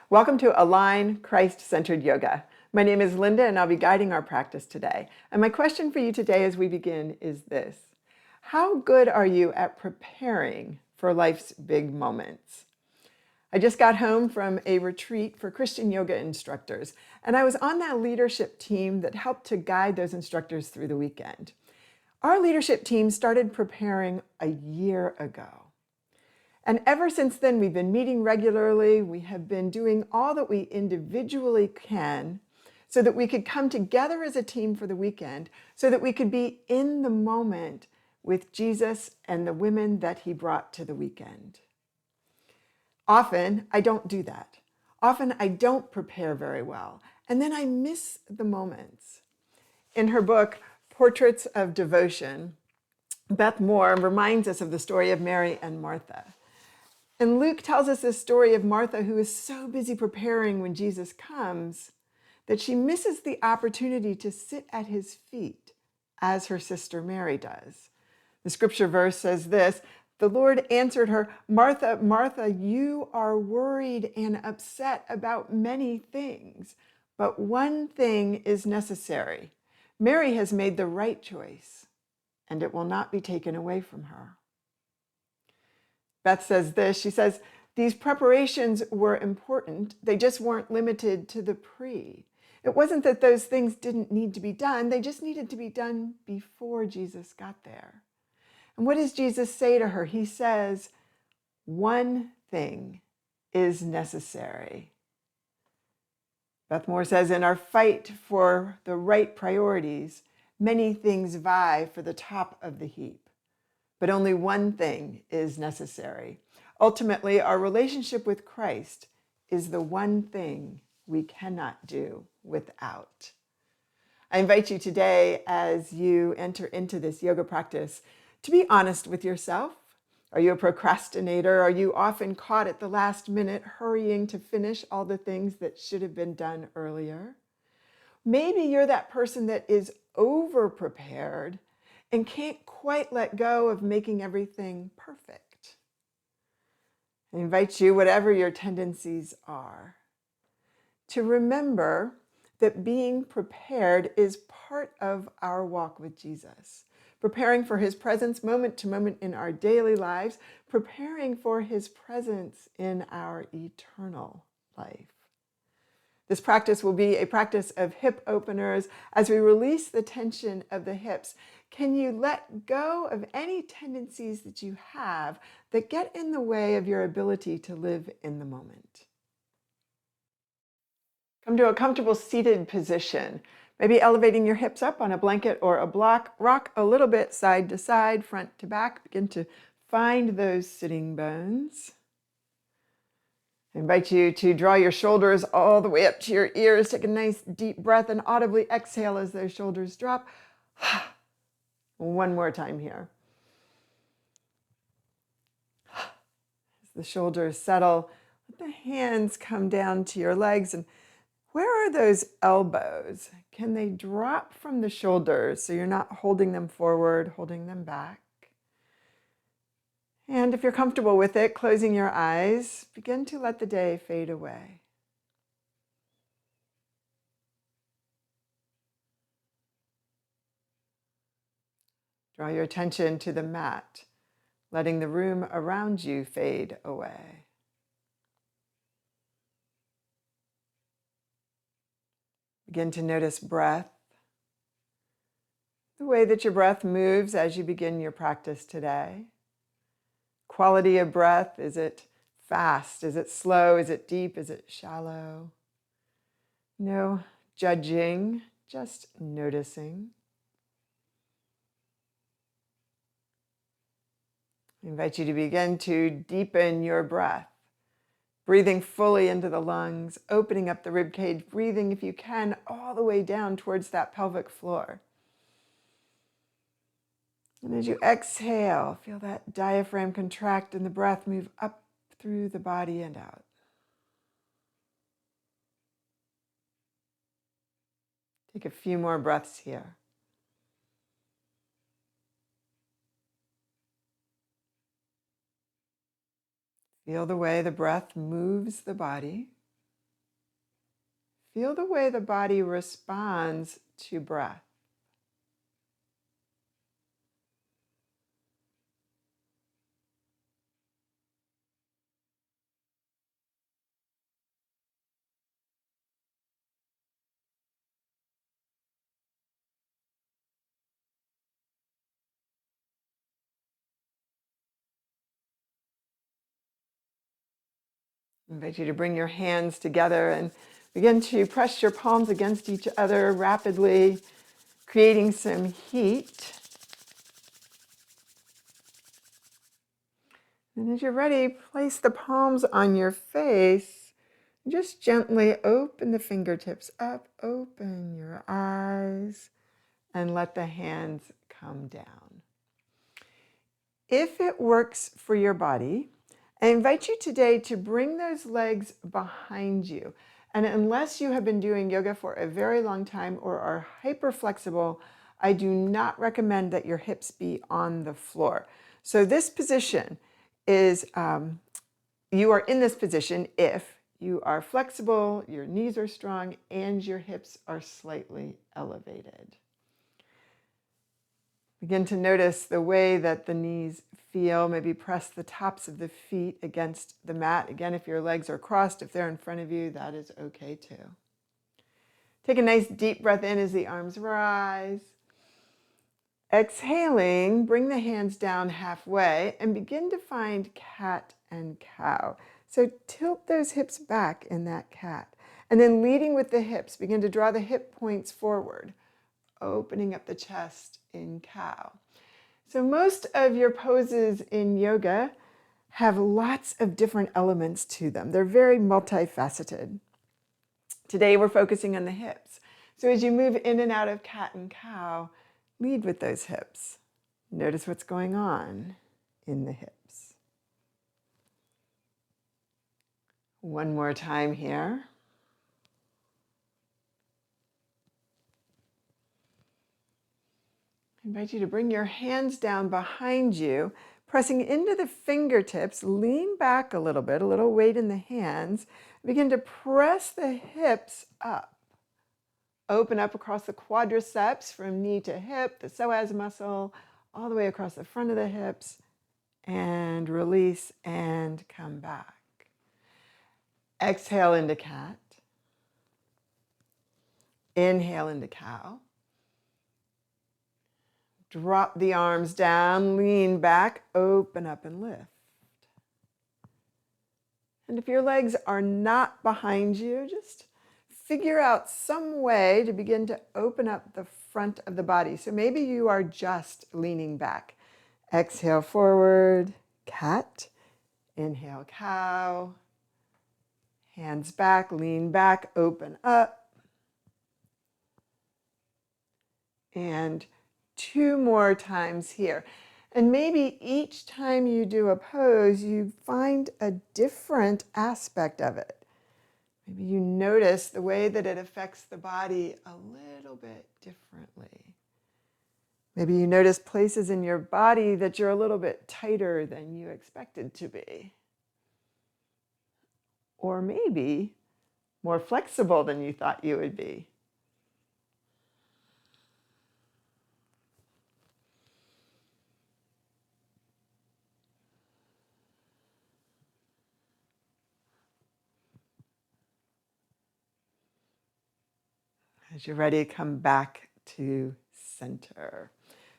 Welcome to Align Christ-Centered Yoga. My name is Linda and I'll be guiding our practice today. And my question for you today as we begin is this: how good are you at preparing for life's big moments? I just got home from a retreat for Christian yoga instructors, and I was on that leadership team that helped to guide those instructors through the weekend. Our leadership team started preparing a year ago. And ever since then, we've been meeting regularly. We have been doing all that we individually can so that we could come together as a team for the weekend, so that we could be in the moment with Jesus and the women that he brought to the weekend. Often, I don't do that. Often, I don't prepare very well, and then I miss the moments. In her book, Portraits of Devotion, Beth reminds us of the story of Mary and Martha. And Luke tells us this story of Martha, who is so busy preparing when Jesus comes that she misses the opportunity to sit at his feet as her sister Mary does. The scripture verse says this: "The Lord answered her, 'Martha, Martha, you are worried and upset about many things, but one thing is necessary. Mary has made the right choice, and it will not be taken away from her.'" Beth says this, she says, "These preparations were important. They just weren't limited to the pre. It wasn't that those things didn't need to be done. They just needed to be done before Jesus got there." And what does Jesus say to her? He says, "One thing is necessary." Beth says, "In our fight for the right priorities, many things vie for the top of the heap. But only one thing is necessary. Ultimately, our relationship with Christ is the one thing we cannot do without." I invite you today, as you enter into this yoga practice, to be honest with yourself. Are you a procrastinator? Are you often caught at the last minute, hurrying to finish all the things that should have been done earlier? Maybe you're that person that is over-prepared and can't quite let go of making everything perfect. I invite you, whatever your tendencies are, to remember that being prepared is part of our walk with Jesus. Preparing for his presence moment to moment in our daily lives, preparing for his presence in our eternal life. This practice will be a practice of hip openers. As we release the tension of the hips, can you let go of any tendencies that you have that get in the way of your ability to live in the moment? Come to a comfortable seated position, maybe elevating your hips up on a blanket or a block. Rock a little bit side to side, front to back. Begin to find those sitting bones. I invite you to draw your shoulders all the way up to your ears. Take a nice deep breath and audibly exhale as those shoulders drop. One more time here. As the shoulders settle, let the hands come down to your legs. And where are those elbows? Can they drop from the shoulders so you're not holding them forward, holding them back? And if you're comfortable with it, closing your eyes, begin to let the day fade away. Draw your attention to the mat, letting the room around you fade away. Begin to notice breath, the way that your breath moves as you begin your practice today. Quality of breath, is it fast? Is it slow? Is it deep? Is it shallow? No judging, just noticing. I invite you to begin to deepen your breath, breathing fully into the lungs, opening up the rib cage, breathing, if you can, all the way down towards that pelvic floor. And as you exhale, feel that diaphragm contract and the breath move up through the body and out. Take a few more breaths here. Feel the way the breath moves the body. Feel the way the body responds to breath. I invite you to bring your hands together and begin to press your palms against each other rapidly, creating some heat. And as you're ready, place the palms on your face. Just gently open the fingertips up, open your eyes, and let the hands come down. If it works for your body, I invite you today to bring those legs behind you. And unless you have been doing yoga for a very long time or are hyper flexible, I do not recommend that your hips be on the floor. So this position is, you are in this position if you are flexible, your knees are strong, and your hips are slightly elevated. Begin to notice the way that the knees feel. Maybe press the tops of the feet against the mat. Again, if your legs are crossed, if they're in front of you, that is okay too. Take a nice deep breath in as the arms rise. Exhaling, bring the hands down halfway and begin to find cat and cow. So tilt those hips back in that cat. And then leading with the hips, begin to draw the hip points forward, opening up the chest in cow. So most of your poses in yoga have lots of different elements to them. They're very multifaceted. Today we're focusing on the hips. So as you move in and out of cat and cow, lead with those hips. Notice what's going on in the hips. One more time here. I invite you to bring your hands down behind you, pressing into the fingertips. Lean back a little weight in the hands. Begin to press the hips up. Open up across the quadriceps from knee to hip, the psoas muscle, all the way across the front of the hips, and release and come back. Exhale into cat. Inhale into cow. Drop the arms down, lean back, open up and lift. And if your legs are not behind you, just figure out some way to begin to open up the front of the body. So maybe you are just leaning back. Exhale forward, cat. Inhale, cow. Hands back, lean back, open up. And 2 more times here. And maybe each time you do a pose, you find a different aspect of it. Maybe you notice the way that it affects the body a little bit differently. Maybe you notice places in your body that you're a little bit tighter than you expected to be. Or maybe more flexible than you thought you would be. As you're ready, come back to center.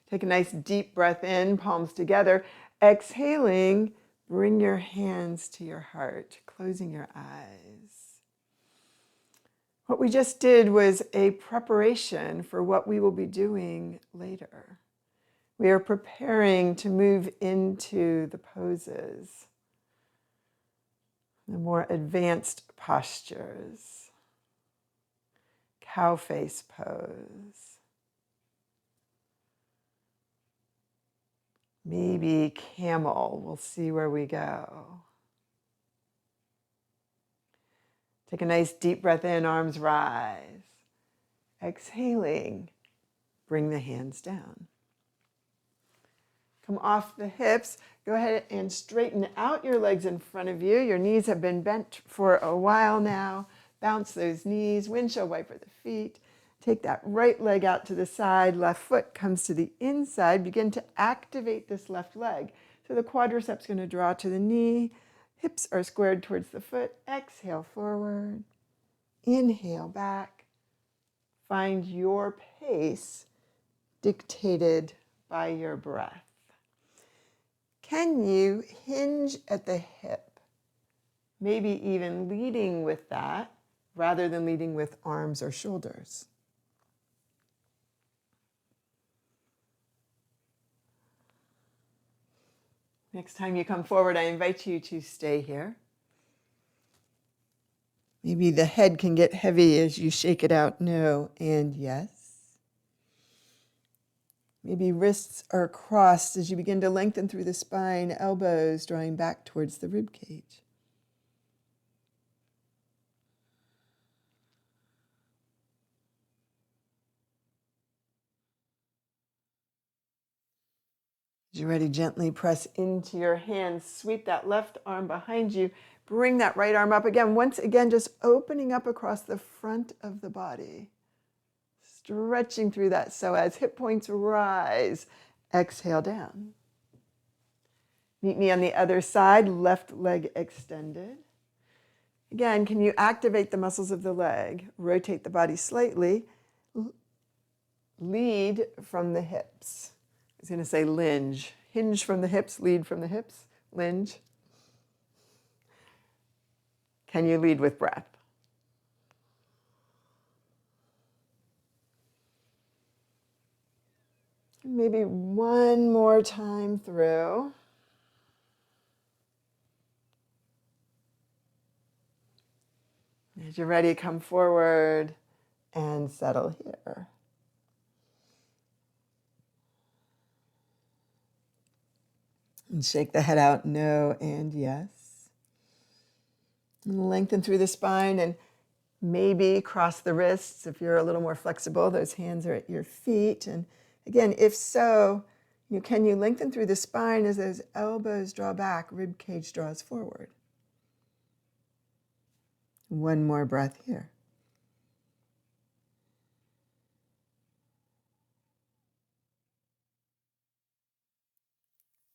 Take a nice deep breath in, palms together. Exhaling, bring your hands to your heart, closing your eyes. What we just did was a preparation for what we will be doing later. We are preparing to move into the poses, the more advanced postures. Cow face pose. Maybe camel. We'll see where we go. Take a nice deep breath in, arms rise. Exhaling, bring the hands down. Come off the hips. Go ahead and straighten out your legs in front of you. Your knees have been bent for a while now. Bounce those knees, windshield wiper the feet. Take that right leg out to the side, left foot comes to the inside. Begin to activate this left leg. So the quadriceps going to draw to the knee, hips are squared towards the foot. Exhale forward, inhale back. Find your pace dictated by your breath. Can you hinge at the hip? Maybe even leading with that rather than leading with arms or shoulders. Next time you come forward, I invite you to stay here. Maybe the head can get heavy as you shake it out, no and yes. Maybe wrists are crossed as you begin to lengthen through the spine, elbows drawing back towards the rib cage. As you're ready, gently press into your hands. Sweep that left arm behind you. Bring that right arm up again. Once again, just opening up across the front of the body. Stretching through that psoas. Hip points rise. Exhale down. Meet me on the other side. Left leg extended. Again, can you activate the muscles of the leg? Rotate the body slightly. Lead from the hips. I was going to say lunge. Hinge from the hips, lead from the hips, lunge. Can you lead with breath? Maybe one more time through. As you're ready, come forward and settle here. And shake the head out, no and yes. And lengthen through the spine and maybe cross the wrists if you're a little more flexible. Those hands are at your feet. And again, if so, can you lengthen through the spine as those elbows draw back, rib cage draws forward. One more breath here.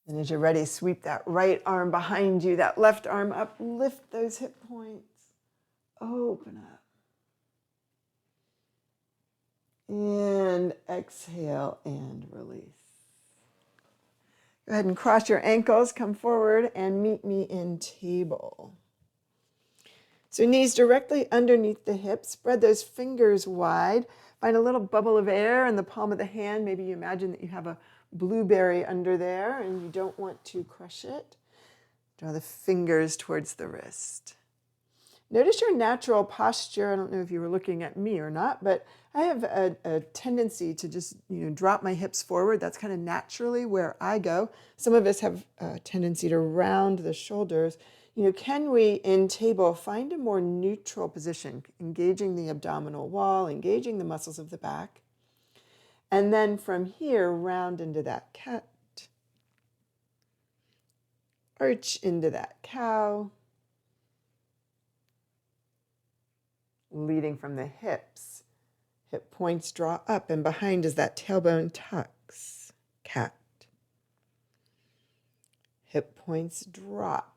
And as you're ready, sweep that right arm behind you, that left arm up, lift those hip points, open up. And exhale and release. Go ahead and cross your ankles, come forward and meet me in table. So knees directly underneath the hips, spread those fingers wide. Find a little bubble of air in the palm of the hand. Maybe you imagine that you have a blueberry under there and you don't want to crush it. Draw the fingers towards the wrist. Notice your natural posture. I don't know if you were looking at me or not, but I have a tendency to just drop my hips forward. That's kind of naturally where I go. Some of us have a tendency to round the shoulders. Can we, in table, find a more neutral position, engaging the abdominal wall, engaging the muscles of the back, and then from here, round into that cat, arch into that cow, leading from the hips. Hip points draw up, and behind is that tailbone tucks, cat. Hip points drop.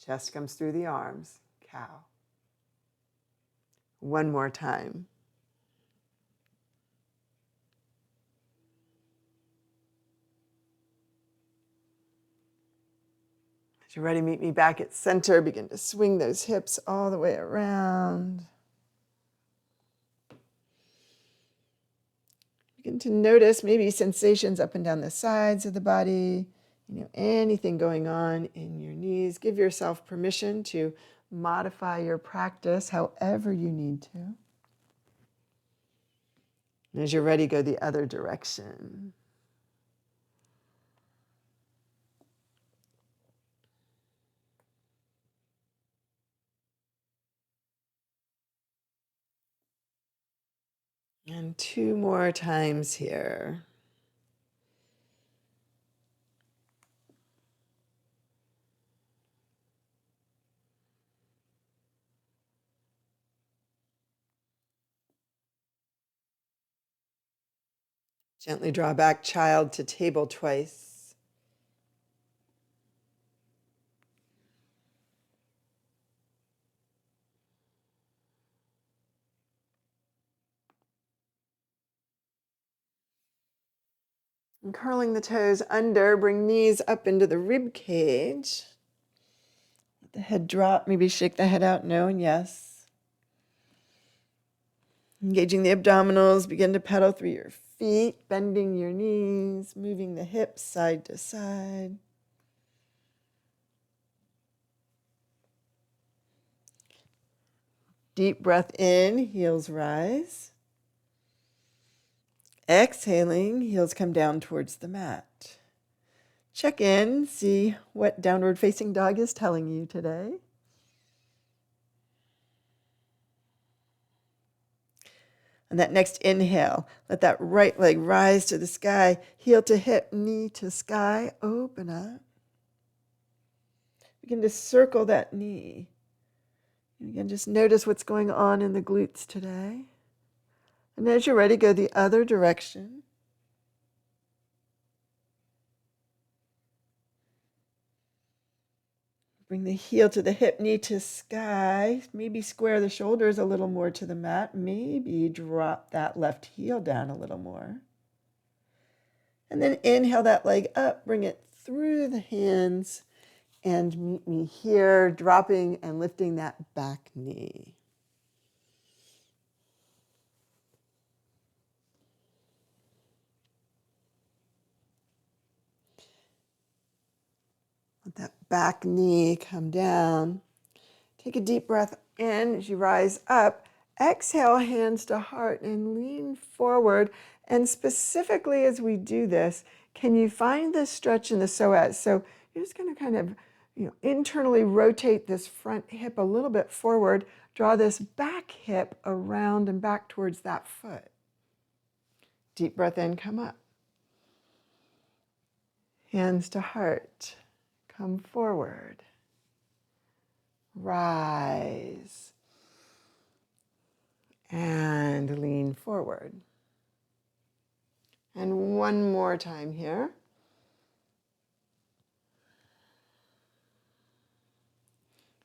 Chest comes through the arms, cow. One more time. As you're ready, meet me back at center. Begin to swing those hips all the way around. Begin to notice maybe sensations up and down the sides of the body, anything going on in your knees. Give yourself permission to modify your practice however you need to. And as you're ready, go the other direction. And two more times here. Gently draw back child to table twice. And curling the toes under, bring knees up into the rib cage. Let the head drop, maybe shake the head out, no and yes. Engaging the abdominals, begin to pedal through your feet, bending your knees, moving the hips side to side. Deep breath in, heels rise. Exhaling, heels come down towards the mat. Check in, see what downward facing dog is telling you today. On that next inhale, let that right leg rise to the sky, heel to hip, knee to sky, open up. Begin to circle that knee. And again, just notice what's going on in the glutes today. And as you're ready, go the other direction. Bring the heel to the hip, knee to sky. Maybe square the shoulders a little more to the mat. Maybe drop that left heel down a little more. And then inhale that leg up, bring it through the hands, and meet me here, dropping and lifting that back knee. Let that back knee come down. Take a deep breath in as you rise up. Exhale, hands to heart, and lean forward. And specifically as we do this, can you find this stretch in the psoas? So you're just going to kind of internally rotate this front hip a little bit forward. Draw this back hip around and back towards that foot. Deep breath in, come up. Hands to heart, come forward. Rise and lean forward. And one more time here.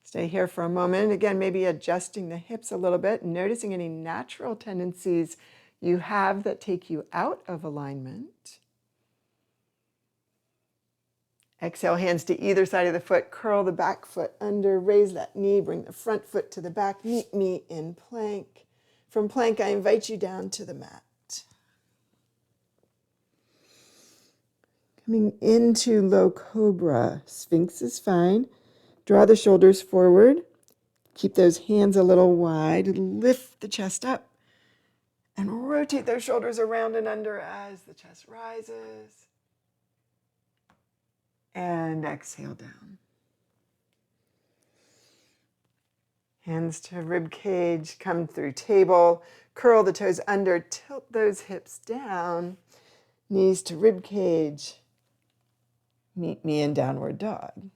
Stay here for a moment. Again, maybe adjusting the hips a little bit, noticing any natural tendencies you have that take you out of alignment. Exhale, hands to either side of the foot. Curl the back foot under. Raise that knee. Bring the front foot to the back. Meet me in plank. From plank, I invite you down to the mat. Coming into low cobra. Sphinx is fine. Draw the shoulders forward. Keep those hands a little wide. Lift the chest up. And rotate those shoulders around and under as the chest rises. And exhale down. Hands to rib cage, come through table, curl the toes under, tilt those hips down, knees to rib cage. Meet me in downward dog.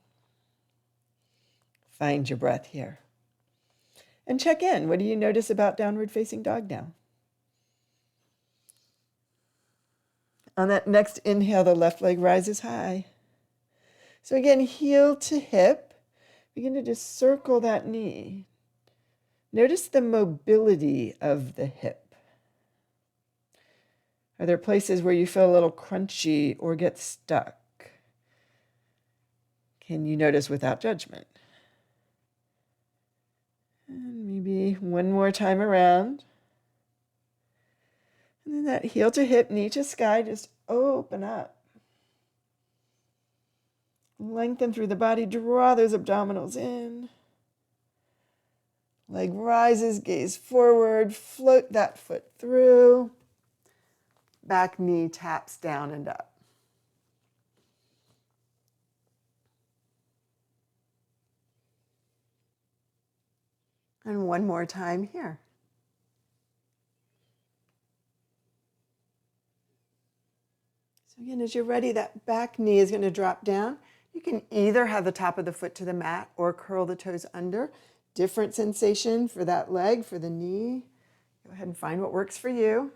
Find your breath here. And check in. What do you notice about downward facing dog now? On that next inhale, the left leg rises high. So again, heel to hip. Begin to just circle that knee. Notice the mobility of the hip. Are there places where you feel a little crunchy or get stuck? Can you notice without judgment? And maybe one more time around. And then that heel to hip, knee to sky, just open up. Lengthen through the body, draw those abdominals in. Leg rises, gaze forward, float that foot through. Back knee taps down and up. And one more time here. So again, as you're ready, that back knee is going to drop down. You can either have the top of the foot to the mat or curl the toes under. Different sensation for that leg, for the knee. Go ahead and find what works for you.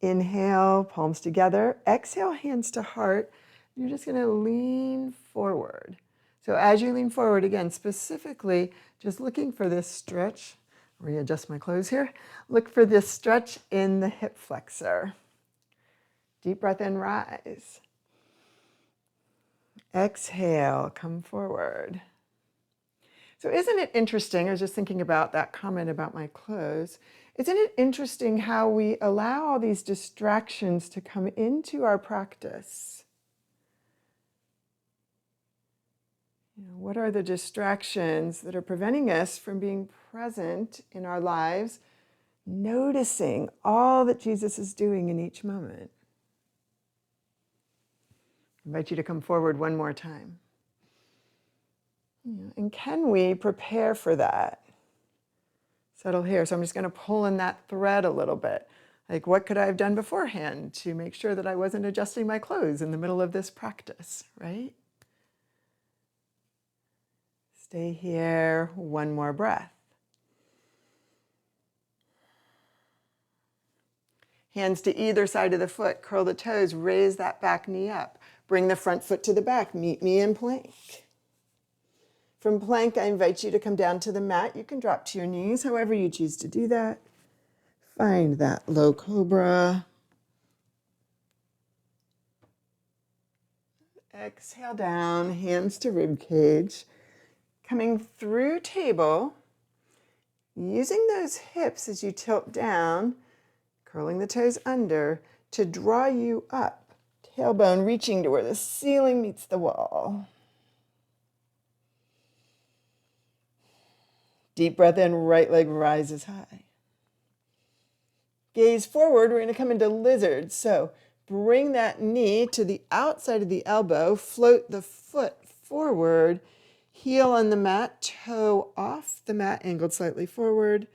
Inhale, palms together. Exhale, hands to heart. You're just going to lean forward. So as you lean forward, again, specifically, just looking for this stretch. Readjust my clothes here. Look for this stretch in the hip flexor. Deep breath in, rise. Exhale, come forward. So isn't it interesting, I was just thinking about that comment about my clothes, isn't it interesting how we allow all these distractions to come into our practice? What are the distractions that are preventing us from being present in our lives, noticing all that Jesus is doing in each moment? I invite you to come forward one more time. And can we prepare for that? Settle here. So I'm just going to pull in that thread a little bit. Like, what could I have done beforehand to make sure that I wasn't adjusting my clothes in the middle of this practice, right? Stay here. One more breath. Hands to either side of the foot. Curl the toes. Raise that back knee up. Bring the front foot to the back. Meet me in plank. From plank, I invite you to come down to the mat. You can drop to your knees, however you choose to do that. Find that low cobra. Exhale down, hands to rib cage. Coming through table, using those hips as you tilt down, curling the toes under to draw you up. Tailbone reaching to where the ceiling meets the wall. Deep breath in, right leg rises high. Gaze forward, we're going to come into lizard. So bring that knee to the outside of the elbow, float the foot forward, heel on the mat, toe off the mat, angled slightly forward.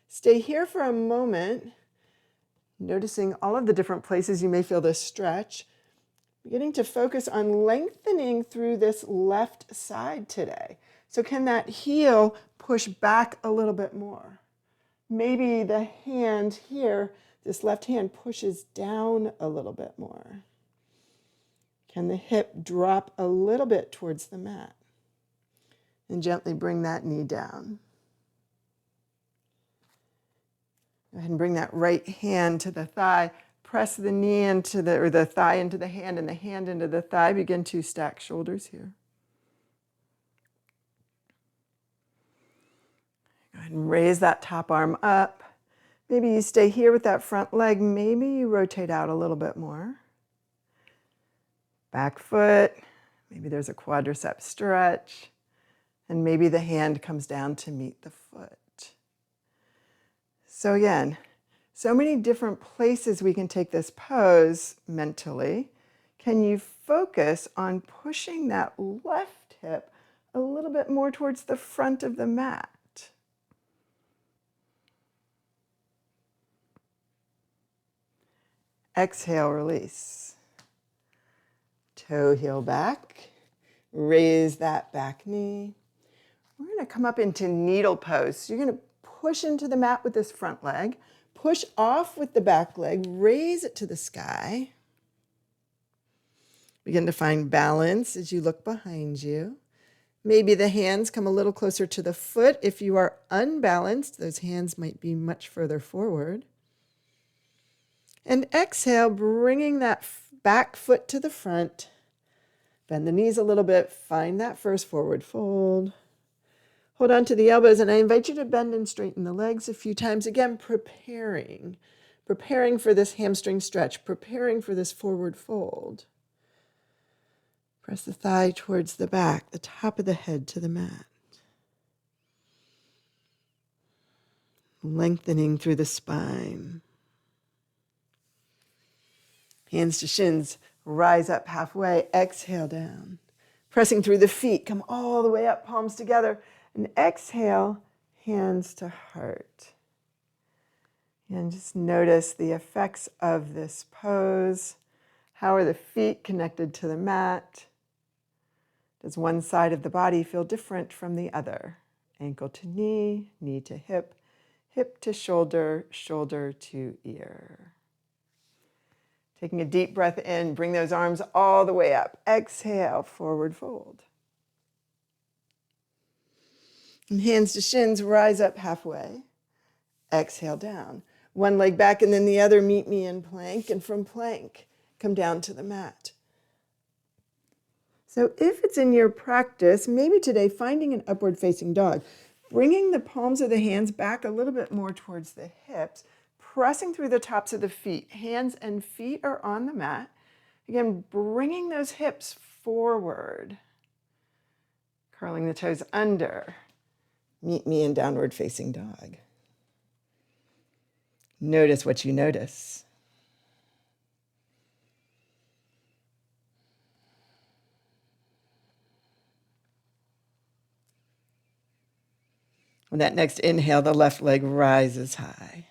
Stay here for a moment, noticing all of the different places you may feel this stretch. Beginning to focus on lengthening through this left side today. So can that heel push back a little bit more? Maybe the hand here, this left hand pushes down a little bit more. Can the hip drop a little bit towards the mat? And gently bring that knee down. Go ahead and bring that right hand to the thigh. Press the knee into the thigh into the hand and the hand into the thigh. Begin to stack shoulders here. Go ahead and raise that top arm up. Maybe you stay here with that front leg. Maybe you rotate out a little bit more. Back foot. Maybe there's a quadricep stretch. And maybe the hand comes down to meet the foot. So again, so many different places we can take this pose mentally. Can you focus on pushing that left hip a little bit more towards the front of the mat? Exhale, release. Toe heel back. Raise that back knee. We're going to come up into needle pose. So you're going to push into the mat with this front leg. Push off with the back leg, raise it to the sky. Begin to find balance as you look behind you. Maybe the hands come a little closer to the foot. If you are unbalanced, those hands might be much further forward. And exhale, bringing that back foot to the front. Bend the knees a little bit. Find that first forward fold. Hold on to the elbows, and I invite you to bend and straighten the legs a few times. Again, preparing for this hamstring stretch, preparing for this forward fold. Press the thigh towards the back, the top of the head to the mat. Lengthening through the spine. Hands to shins, rise up halfway, exhale down. Pressing through the feet, come all the way up, palms together. And exhale, hands to heart. And just notice the effects of this pose. How are the feet connected to the mat? Does one side of the body feel different from the other? Ankle to knee, knee to hip, hip to shoulder, shoulder to ear. Taking a deep breath in, bring those arms all the way up. Exhale, forward fold. And hands to shins, rise up halfway. Exhale down. One leg back and then the other, meet me in plank. And from plank, come down to the mat. So if it's in your practice, maybe today finding an upward facing dog, bringing the palms of the hands back a little bit more towards the hips, pressing through the tops of the feet. Hands and feet are on the mat. Again, bringing those hips forward. Curling the toes under. Meet me in downward facing dog. Notice what you notice. On that next inhale, the left leg rises high.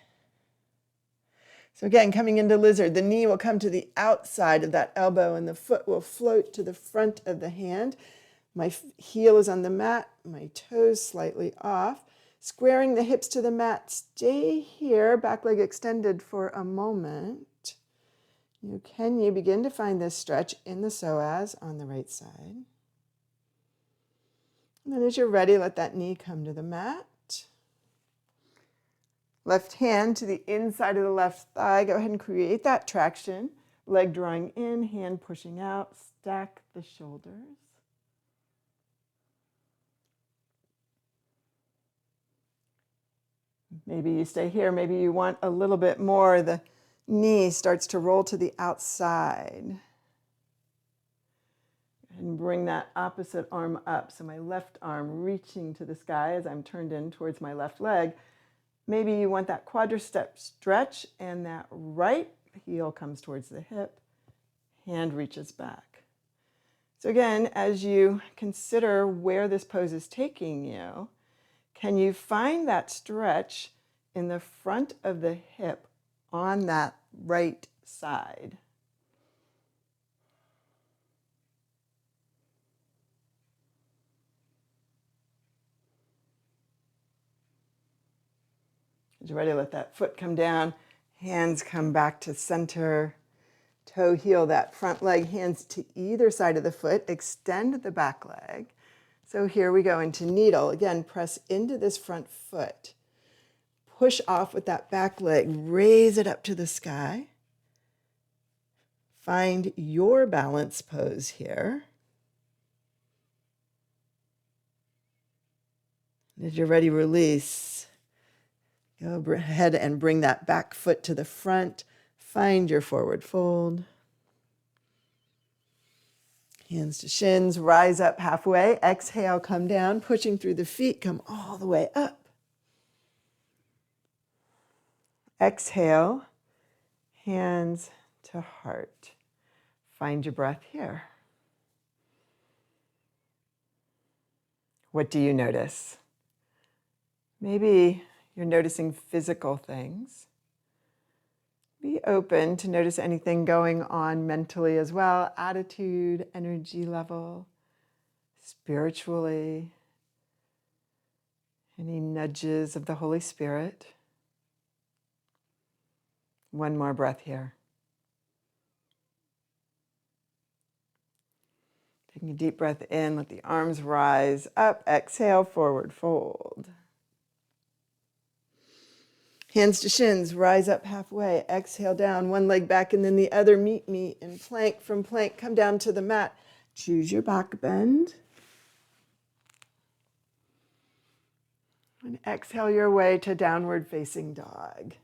So again, coming into lizard, the knee will come to the outside of that elbow and the foot will float to the front of the hand. My heel is on the mat, my toes slightly off. Squaring the hips to the mat, stay here, back leg extended for a moment. Can you begin to find this stretch in the psoas on the right side? And then as you're ready, let that knee come to the mat. Left hand to the inside of the left thigh. Go ahead and create that traction. Leg drawing in, hand pushing out. Stack the shoulders. Maybe you stay here. Maybe you want a little bit more. The knee starts to roll to the outside. And bring that opposite arm up. So my left arm reaching to the sky as I'm turned in towards my left leg. Maybe you want that quadricep stretch and that right heel comes towards the hip. Hand reaches back. So again, as you consider where this pose is taking you, can you find that stretch in the front of the hip on that right side? As you're ready, let that foot come down. Hands come back to center. Toe heel that front leg, hands to either side of the foot. Extend the back leg. So here we go into needle. Again, press into this front foot. Push off with that back leg. Raise it up to the sky. Find your balance pose here. As you're ready, release. Go ahead and bring that back foot to the front. Find your forward fold. Hands to shins, rise up halfway. Exhale, come down, pushing through the feet, come all the way up. Exhale, hands to heart. Find your breath here. What do you notice? Maybe you're noticing physical things. Be open to notice anything going on mentally as well. Attitude, energy level, spiritually. Any nudges of the Holy Spirit. One more breath here. Taking a deep breath in, let the arms rise up. Exhale, forward fold. Hands to shins, rise up halfway. Exhale down, one leg back and then the other. Meet me in plank. From plank, come down to the mat. Choose your back bend. And exhale your way to downward facing dog.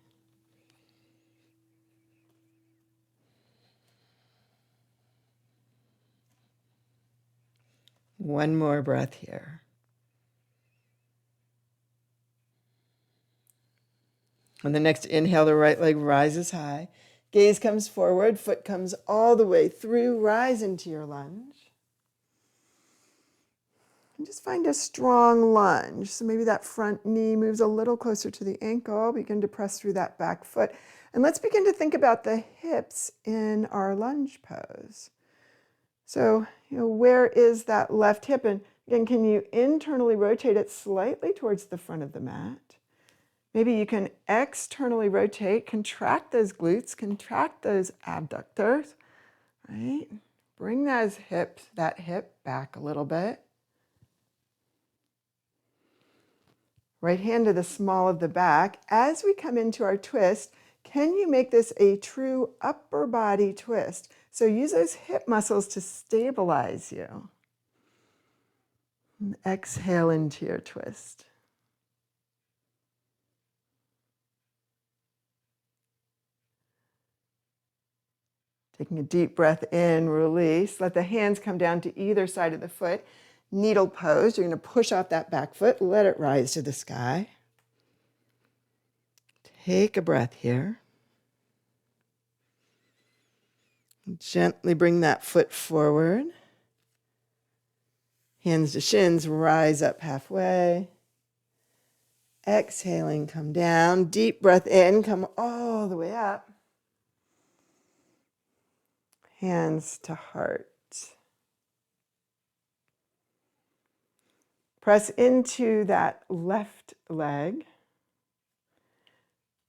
One more breath here. On the next inhale, the right leg rises high. Gaze comes forward, foot comes all the way through. Rise into your lunge. And just find a strong lunge. So maybe that front knee moves a little closer to the ankle. Begin to press through that back foot. And let's begin to think about the hips in our lunge pose. So, where is that left hip? And again, can you internally rotate it slightly towards the front of the mat? Maybe you can externally rotate, contract those glutes, contract those abductors, right? Bring that hip back a little bit. Right hand to the small of the back. As we come into our twist, can you make this a true upper body twist? So use those hip muscles to stabilize you. And exhale into your twist. Taking a deep breath in, release. Let the hands come down to either side of the foot. Needle pose. You're going to push off that back foot. Let it rise to the sky. Take a breath here. Gently bring that foot forward. Hands to shins, rise up halfway. Exhaling, come down. Deep breath in, come all the way up. Hands to heart. Press into that left leg.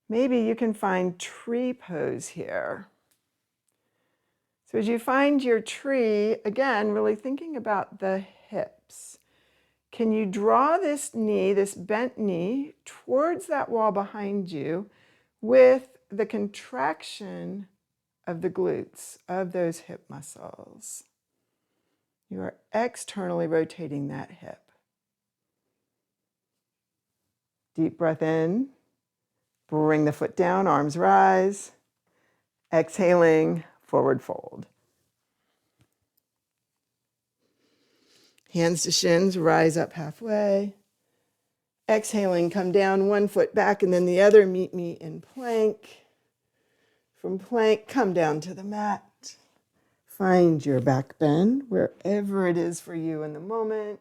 Maybe you can find tree pose here. So as you find your tree, again, really thinking about the hips. Can you draw this knee, this bent knee, towards that wall behind you with the contraction of the glutes, of those hip muscles? You are externally rotating that hip. Deep breath in. Bring the foot down, arms rise. Exhaling, forward fold. Hands to shins, rise up halfway. Exhaling, come down, one foot back and then the other. Meet me in plank. From plank, come down to the mat. Find your back bend wherever it is for you in the moment.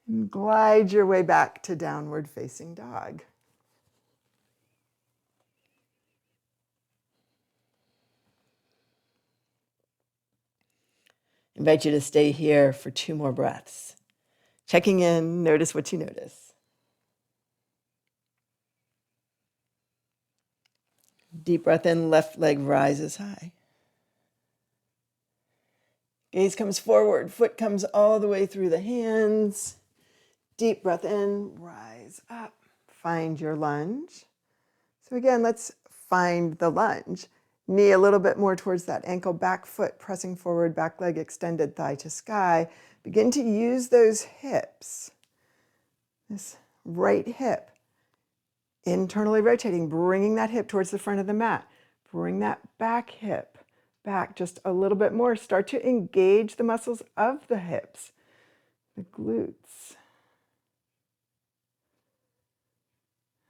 And glide your way back to downward facing dog. Invite you to stay here for 2 more breaths. Checking in, notice what you notice. Deep breath in, left leg rises high. Gaze comes forward, foot comes all the way through the hands. Deep breath in, rise up. Find your lunge. So again, let's find the lunge. Knee a little bit more towards that ankle, back foot pressing forward, back leg extended, thigh to sky. Begin to use those hips. This right hip, internally rotating, bringing that hip towards the front of the mat. Bring that back hip back just a little bit more. Start to engage the muscles of the hips, the glutes.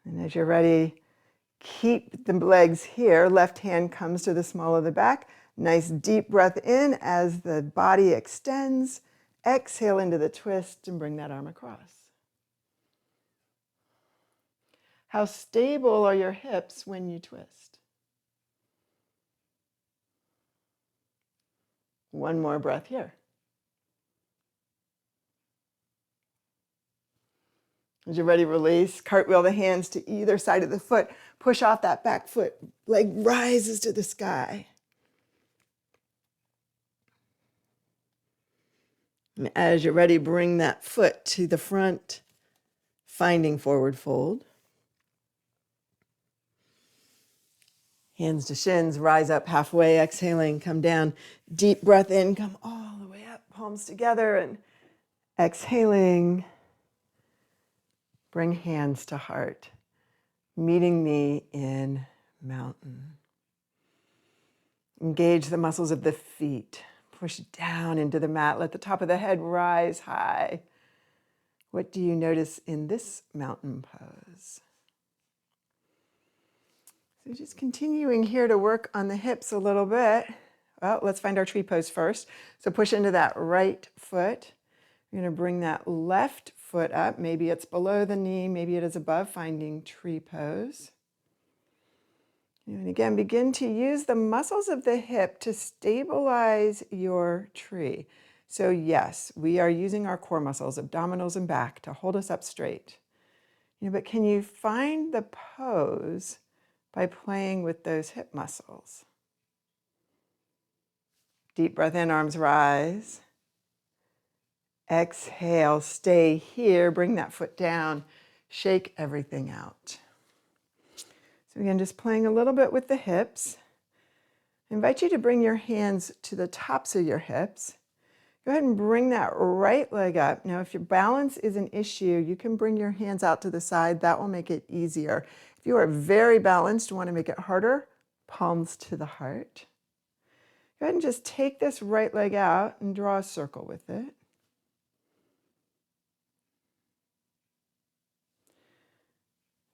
And as you're ready, keep the legs here. Left hand comes to the small of the back. Nice deep breath in as the body extends. Exhale into the twist and bring that arm across. How stable are your hips when you twist? One more breath here. As you're ready, release. Cartwheel the hands to either side of the foot. Push off that back foot. Leg rises to the sky. And as you're ready, bring that foot to the front, finding forward fold. Hands to shins, rise up halfway, exhaling, come down. Deep breath in, come all the way up, palms together, and exhaling. Bring hands to heart, meeting me in mountain. Engage the muscles of the feet. Push down into the mat. Let the top of the head rise high. What do you notice in this mountain pose? So just continuing here to work on the hips a little bit. Well, let's find our tree pose first. So push into that right foot. You're going to bring that left foot up. Maybe it's below the knee, maybe it is above, finding tree pose. And again, begin to use the muscles of the hip to stabilize your tree. So yes, we are using our core muscles, abdominals and back, to hold us up straight. But can you find the pose by playing with those hip muscles? Deep breath in, arms rise. Exhale, stay here, bring that foot down, shake everything out. So again, just playing a little bit with the hips. I invite you to bring your hands to the tops of your hips. Go ahead and bring that right leg up. Now, if your balance is an issue, you can bring your hands out to the side. That will make it easier. If you are very balanced, you want to make it harder, palms to the heart. Go ahead and just take this right leg out and draw a circle with it.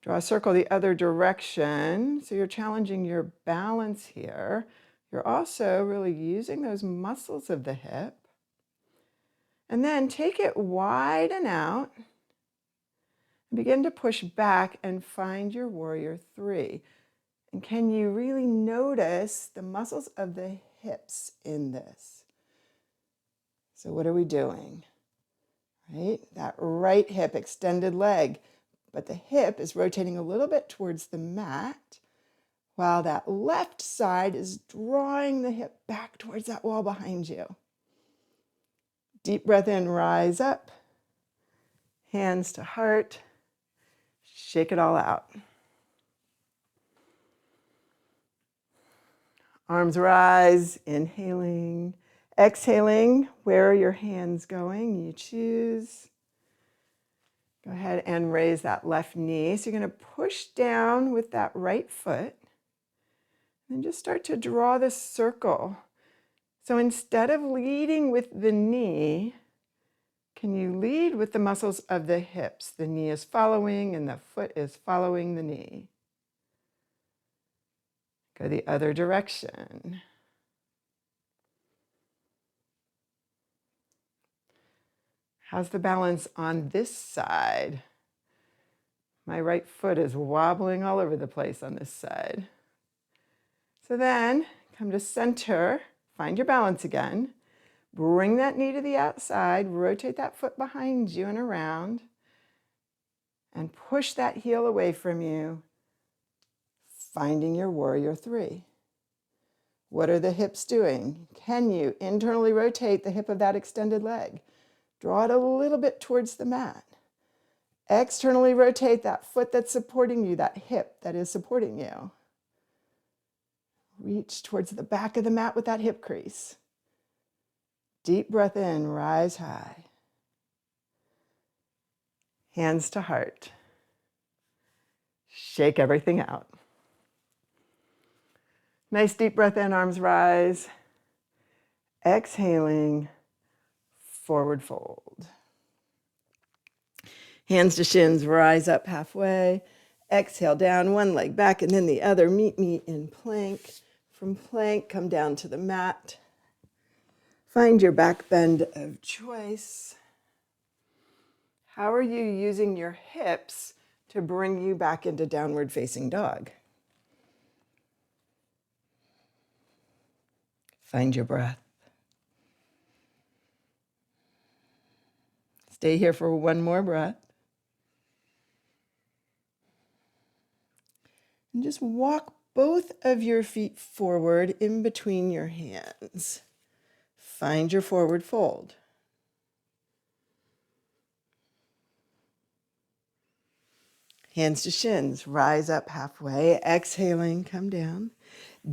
Draw a circle the other direction. So you're challenging your balance here. You're also really using those muscles of the hip. And then take it wide and out. Begin to push back and find your warrior three. And can you really notice the muscles of the hips in this? So what are we doing? Right? That right hip, extended leg. But the hip is rotating a little bit towards the mat, while that left side is drawing the hip back towards that wall behind you. Deep breath in, rise up. Hands to heart. Shake it all out. Arms rise, inhaling. Exhaling, where are your hands going? You choose. Go ahead and raise that left knee. So you're going to push down with that right foot. And just start to draw this circle. So instead of leading with the knee, can you lead with the muscles of the hips? The knee is following and the foot is following the knee. Go the other direction. How's the balance on this side? My right foot is wobbling all over the place on this side. So then come to center, find your balance again. Bring that knee to the outside, rotate that foot behind you and around, and push that heel away from you, finding your warrior three. What are the hips doing? Can you internally rotate the hip of that extended leg? Draw it a little bit towards the mat. Externally rotate that foot that's supporting you, that hip that is supporting you. Reach towards the back of the mat with that hip crease. Deep breath in, rise high. Hands to heart. Shake everything out. Nice deep breath in, arms rise. Exhaling, forward fold. Hands to shins, rise up halfway. Exhale down, one leg back and then the other. Meet me in plank. From plank, come down to the mat. Find your back bend of choice. How are you using your hips to bring you back into downward facing dog? Find your breath. Stay here for one more breath. And just walk both of your feet forward in between your hands. Find your forward fold. Hands to shins, rise up halfway. Exhaling, come down.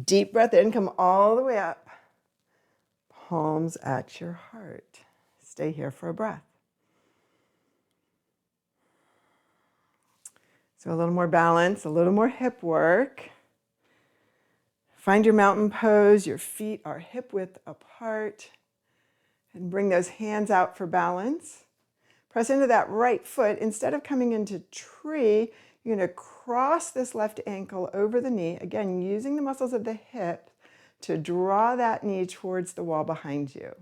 Deep breath in, come all the way up. Palms at your heart. Stay here for a breath. So a little more balance, a little more hip work. Find your mountain pose. Your feet are hip width apart. And bring those hands out for balance. Press into that right foot. Instead of coming into tree, you're going to cross this left ankle over the knee. Again, using the muscles of the hip to draw that knee towards the wall behind you.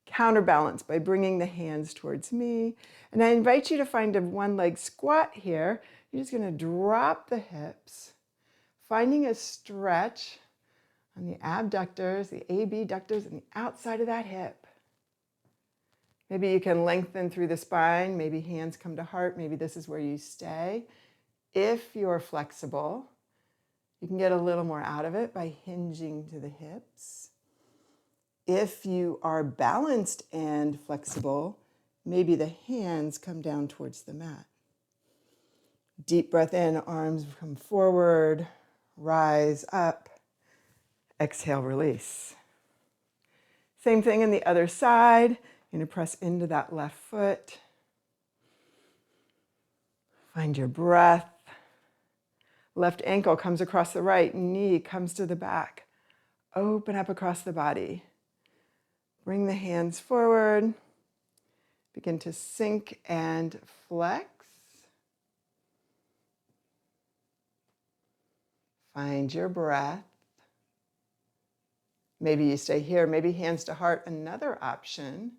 Counterbalance by bringing the hands towards me. And I invite you to find a one leg squat here. You're just going to drop the hips, finding a stretch on the abductors, the abductors, and the outside of that hip. Maybe you can lengthen through the spine. Maybe hands come to heart. Maybe this is where you stay. If you're flexible, you can get a little more out of it by hinging to the hips. If you are balanced and flexible, maybe the hands come down towards the mat. Deep breath in, arms come forward, rise up, exhale, release. Same thing in the other side. You're going to press into that left foot. Find your breath. Left ankle comes across the right, knee comes to the back. Open up across the body. Bring the hands forward. Begin to sink and flex. Find your breath. Maybe you stay here, maybe hands to heart. Another option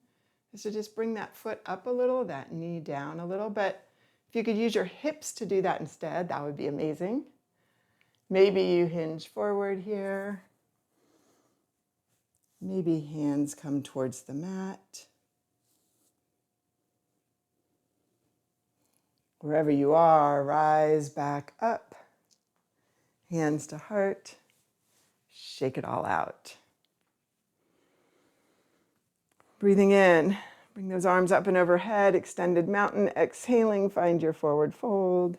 is to just bring that foot up a little, that knee down a little. But if you could use your hips to do that instead, that would be amazing. Maybe you hinge forward here. Maybe hands come towards the mat. Wherever you are, rise back up. Hands to heart. Shake it all out. Breathing in, bring those arms up and overhead, extended mountain. Exhaling, find your forward fold.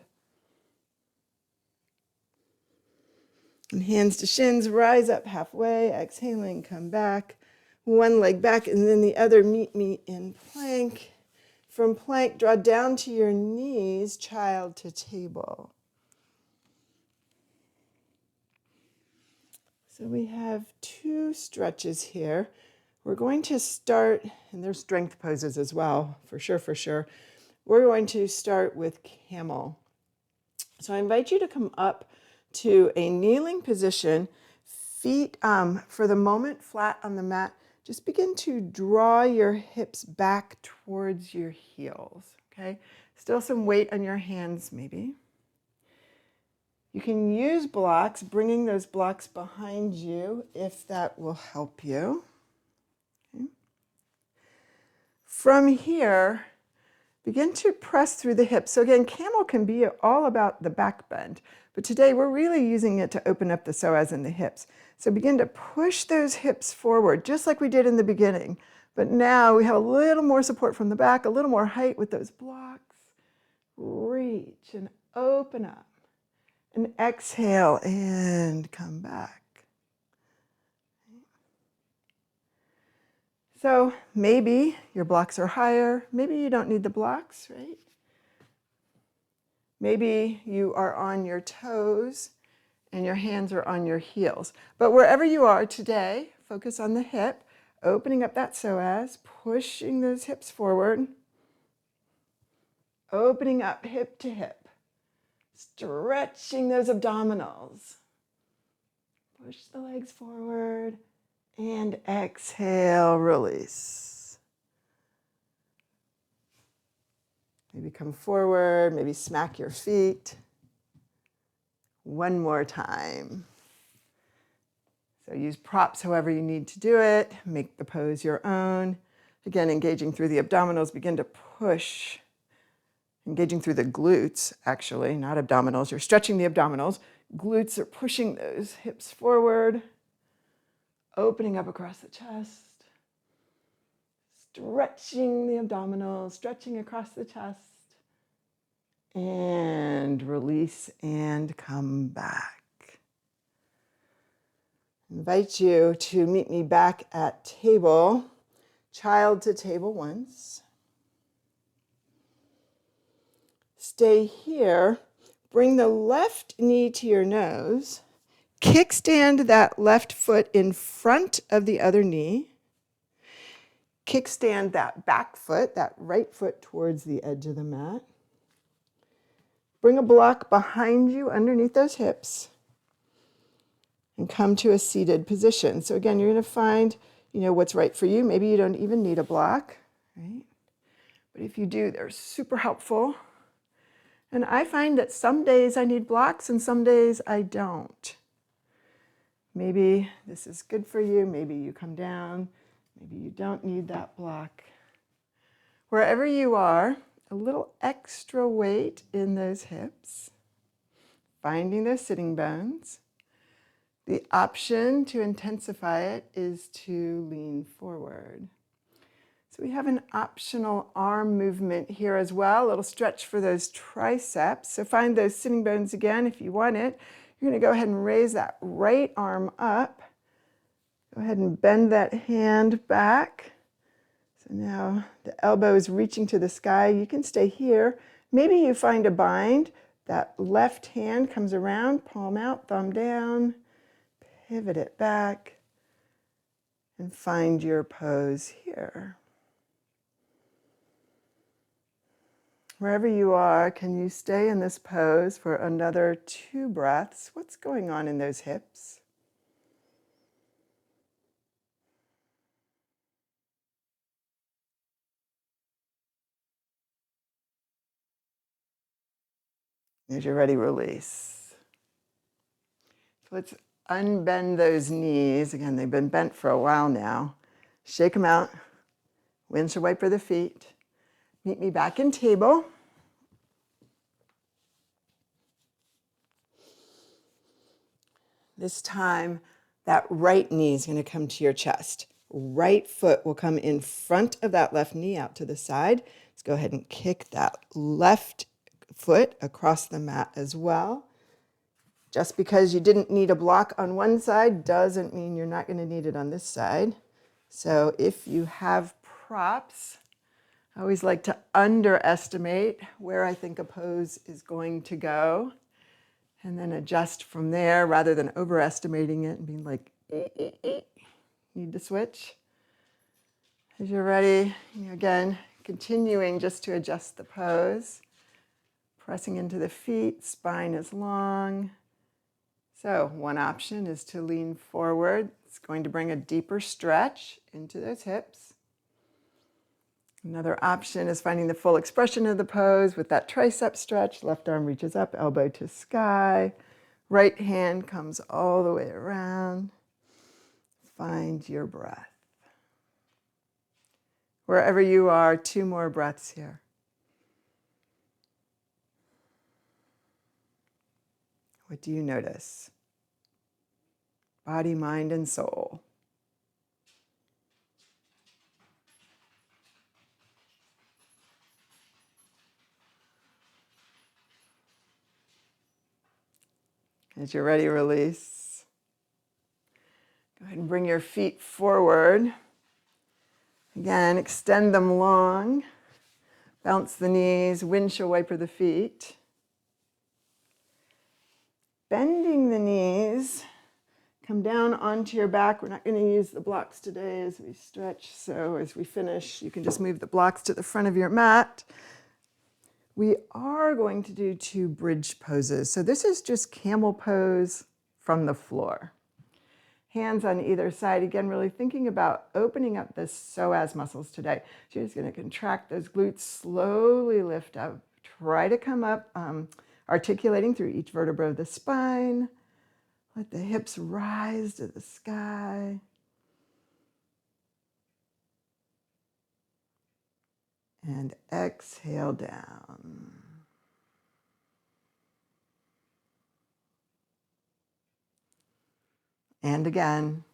And hands to shins, rise up halfway. Exhaling, come back. One leg back and then the other, meet me in plank. From plank, draw down to your knees, child to table. So we have two stretches here. We're going to start, and there's strength poses as well, for sure. We're going to start with camel. So I invite you to come up to a kneeling position, feet for the moment flat on the mat. Just begin to draw your hips back towards your heels, okay? Still some weight on your hands maybe. You can use blocks, bringing those blocks behind you if that will help you. Okay. From here, begin to press through the hips. So again, camel can be all about the back bend, but today we're really using it to open up the psoas and the hips. So begin to push those hips forward, just like we did in the beginning. But now we have a little more support from the back, a little more height with those blocks. Reach and open up. And exhale and come back. So maybe your blocks are higher. Maybe you don't need the blocks, right? Maybe you are on your toes and your hands are on your heels. But wherever you are today, focus on the hip, opening up that psoas, pushing those hips forward, opening up hip to hip, stretching those abdominals. Push the legs forward and exhale, release. Maybe come forward, maybe smack your feet. One more time. So use props however you need to do it. Make the pose your own. Again, engaging through the abdominals, begin to push. Engaging through the glutes, actually, not abdominals. You're stretching the abdominals. Glutes are pushing those hips forward. Opening up across the chest. Stretching the abdominals, stretching across the chest. And release and come back. Invite you to meet me back at table, child to table once. Stay here. Bring the left knee to your nose. Kickstand that left foot in front of the other knee. Kickstand that back foot, that right foot towards the edge of the mat. Bring a block behind you underneath those hips and come to a seated position. So again, you're going to find, what's right for you. Maybe you don't even need a block, right? But if you do, they're super helpful. And I find that some days I need blocks and some days I don't. Maybe this is good for you. Maybe you come down. Maybe you don't need that block. Wherever you are, a little extra weight in those hips, finding those sitting bones. The option to intensify it is to lean forward. So we have an optional arm movement here as well, a little stretch for those triceps. So find those sitting bones again if you want it. You're going to go ahead and raise that right arm up. Go ahead and bend that hand back. So now the elbow is reaching to the sky. You can stay here. Maybe you find a bind. That left hand comes around, palm out, thumb down. Pivot it back and find your pose here. Wherever you are, can you stay in this pose for another 2 breaths? What's going on in those hips? As you're ready, release. So let's unbend those knees. Again, they've been bent for a while now. Shake them out. Windshield wiper the feet. Meet me back in table. This time, that right knee is going to come to your chest. Right foot will come in front of that left knee out to the side. Let's go ahead and kick that left foot across the mat as well. Just because you didn't need a block on one side doesn't mean you're not going to need it on this side. So if you have props, I always like to underestimate where I think a pose is going to go and then adjust from there rather than overestimating it and being like, need to switch. As you're ready, again, continuing just to adjust the pose, pressing into the feet, spine is long. So one option is to lean forward. It's going to bring a deeper stretch into those hips. Another option is finding the full expression of the pose with that tricep stretch. Left arm reaches up, elbow to sky. Right hand comes all the way around. Find your breath. Wherever you are, 2 more breaths here. What do you notice? Body, mind, and soul. As you're ready, release. Go ahead and bring your feet forward. Again, extend them long. Bounce the knees, windshield wiper the feet. Bending the knees, come down onto your back. We're not going to use the blocks today as we stretch, so as we finish, you can just move the blocks to the front of your mat. We are going to do 2 bridge poses. So this is just camel pose from the floor. Hands on either side. Again, really thinking about opening up the psoas muscles today. So you're just going to contract those glutes, slowly lift up. Try to come up, articulating through each vertebra of the spine. Let the hips rise to the sky. And exhale down. And again.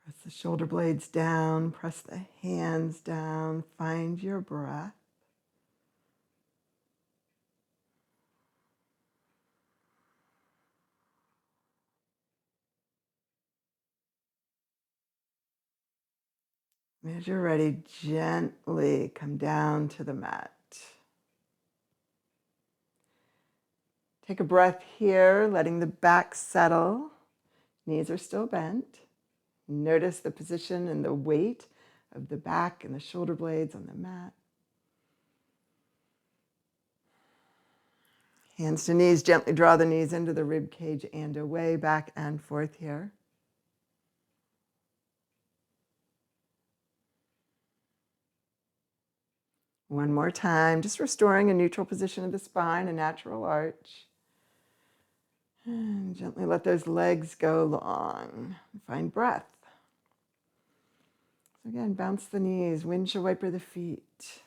Press the shoulder blades down, press the hands down, find your breath. As you're ready, gently come down to the mat. Take a breath here, letting the back settle. Knees are still bent. Notice the position and the weight of the back and the shoulder blades on the mat. Hands to knees, gently draw the knees into the rib cage and away, back and forth here. One more time, just restoring a neutral position of the spine, a natural arch. And And gently let those legs go long. Find breath. So again, bounce the knees, windshield wiper the feet.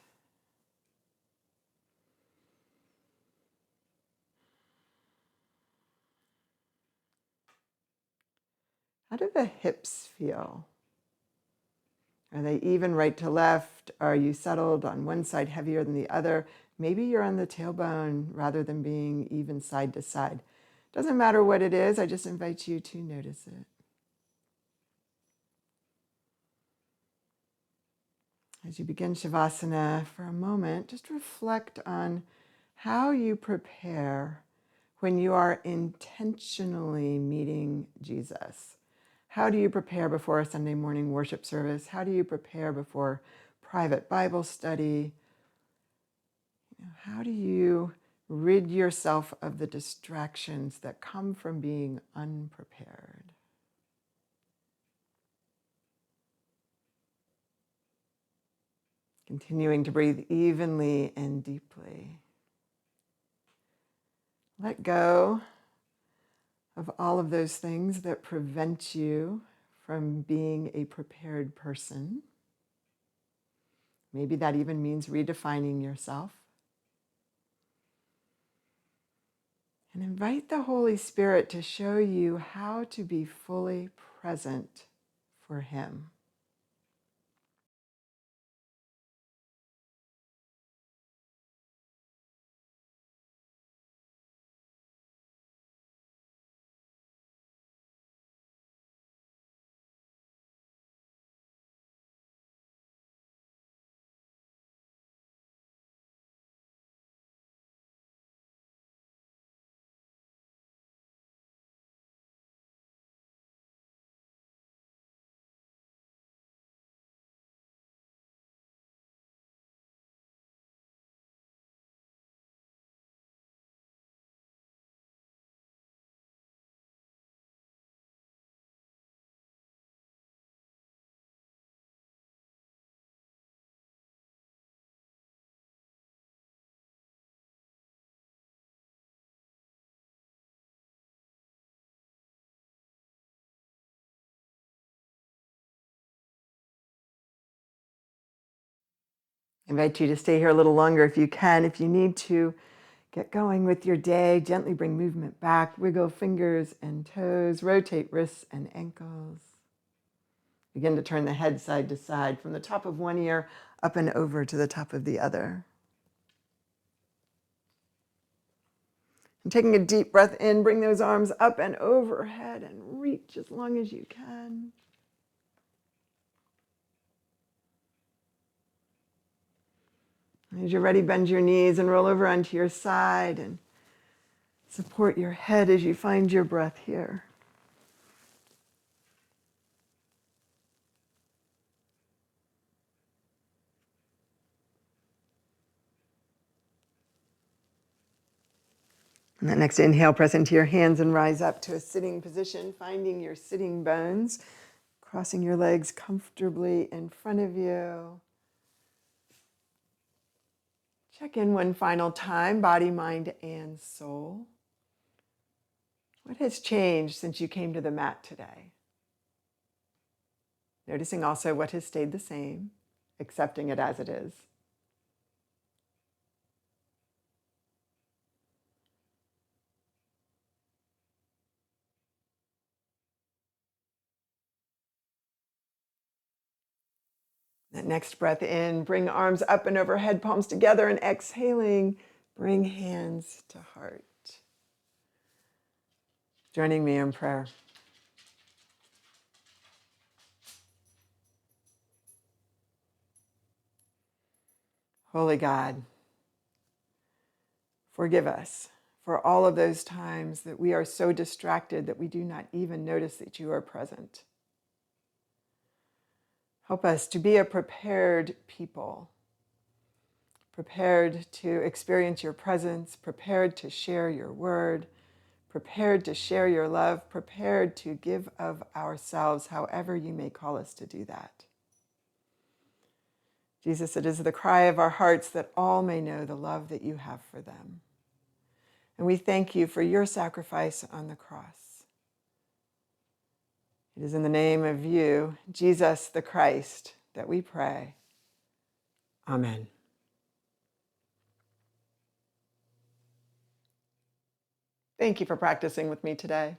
How do the hips feel? Are they even right to left? Are you settled on one side heavier than the other? Maybe you're on the tailbone rather than being even side to side. Doesn't matter what it is, I just invite you to notice it. As you begin Shavasana for a moment, just reflect on how you prepare when you are intentionally meeting Jesus. How do you prepare before a Sunday morning worship service? How do you prepare before private Bible study? How do you rid yourself of the distractions that come from being unprepared? Continuing to breathe evenly and deeply. Let go of all of those things that prevent you from being a prepared person. Maybe that even means redefining yourself. And invite the Holy Spirit to show you how to be fully present for Him. I invite you to stay here a little longer if you can. If you need to get going with your day, gently bring movement back, wiggle fingers and toes, rotate wrists and ankles. Begin to turn the head side to side from the top of one ear up and over to the top of the other. And taking a deep breath in, bring those arms up and overhead and reach as long as you can. As you're ready, bend your knees and roll over onto your side and support your head as you find your breath here. And that next inhale, press into your hands and rise up to a sitting position, finding your sitting bones, crossing your legs comfortably in front of you. Check in one final time, body, mind, and soul. What has changed since you came to the mat today? Noticing also what has stayed the same, accepting it as it is. That next breath in, bring arms up and overhead, palms together, and exhaling, bring hands to heart. Joining me in prayer. Holy God, forgive us for all of those times that we are so distracted that we do not even notice that you are present. Help us to be a prepared people, prepared to experience your presence, prepared to share your word, prepared to share your love, prepared to give of ourselves however you may call us to do that. Jesus, it is the cry of our hearts that all may know the love that you have for them. And we thank you for your sacrifice on the cross. It is in the name of you, Jesus the Christ, that we pray. Amen. Thank you for practicing with me today.